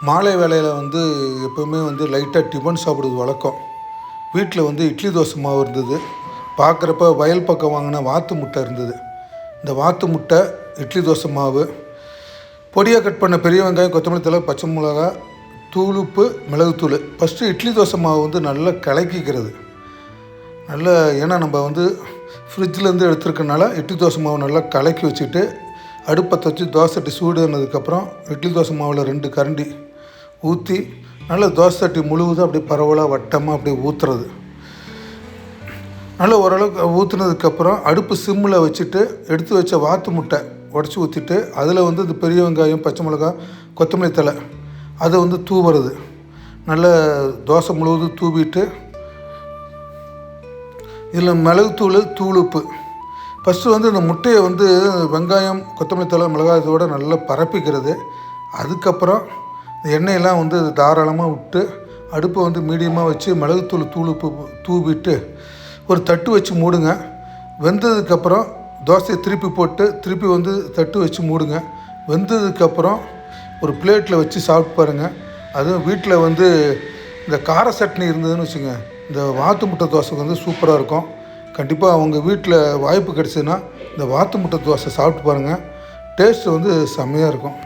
மாலை வேளையில் எப்போவுமே லைட்டாக டிஃபன் சாப்பிடுவது வழக்கம். வீட்டில் இட்லி தோசை மாவு இருந்தது. பார்க்குறப்ப வயல் பக்கம் வாங்கின வாத்து முட்டை இருந்தது. இந்த வாத்து முட்டை, இட்லி தோசை மாவு, பொடியாக கட் பண்ண பெரிய வெங்காயம், கொத்தமல்லி தழை, பச்சை மிளகா, தூள், உப்பு, மிளகுத்தூள். ஃபஸ்ட்டு இட்லி தோசை மாவு நல்லா கலக்கிக்கிறது. நல்லா ஏன்னா நம்ம ஃப்ரிட்ஜிலேருந்து எடுத்துருக்கனால இட்லி தோசை மாவு நல்லா கலக்கி வச்சுட்டு அடுப்பை வச்சு தோசை சட்டி சூடு ஆனதுக்கப்புறம் இட்லி தோசை மாவில் 2 கரண்டி ஊற்றி நல்லா தோசை சட்டி முழுவதும் அப்படியே பரவலாக வட்டமாக அப்படியே ஊற்றுறது. நல்லா ஓரளவுக்கு ஊற்றுனதுக்கப்புறம் அடுப்பு சிம்மில் வச்சுட்டு எடுத்து வச்ச வாத்து முட்டை உடச்சி ஊற்றிட்டு அதில் இந்த பெரிய வெங்காயம், பச்சை மிளகா, கொத்தமல்லி தழை அதை தூவுறது. நல்லா தோசை முழுவதும் தூவிட்டு இதில் மிளகுத்தூள், தூள், உப்பு. ஃபஸ்ட்டு இந்த முட்டையை வெங்காயம், கொத்தமல்லி தழை, மிளகாய் இதோடு நல்லா பரப்பிக்கிறது. அதுக்கப்புறம் எண்ணெயெல்லாம் தாராளமாக விட்டு அடுப்பை மீடியமாக வச்சு மிளகுத்தூள், தூள், உப்பு தூவிட்டு ஒரு தட்டு வச்சு மூடுங்க. வெந்ததுக்கப்புறம் தோசையை திருப்பி போட்டு திருப்பி தட்டு வச்சு மூடுங்க. வெந்ததுக்கப்புறம் ஒரு பிளேட்டில் வச்சு சாப்பிட்டு பாருங்கள். அதுவும் வீட்டில் இந்த கார சட்னி இருந்ததுன்னு வச்சுங்க, இந்த வாத்து முட்டை தோசை சூப்பராக இருக்கும். கண்டிப்பாக அவங்க வீட்டில் வாய்ப்பு கிடச்சிதுன்னா இந்த வாத்து முட்டை தோசை சாப்பிட்டு பாருங்கள். டேஸ்ட்டு செம்மையாக இருக்கும்.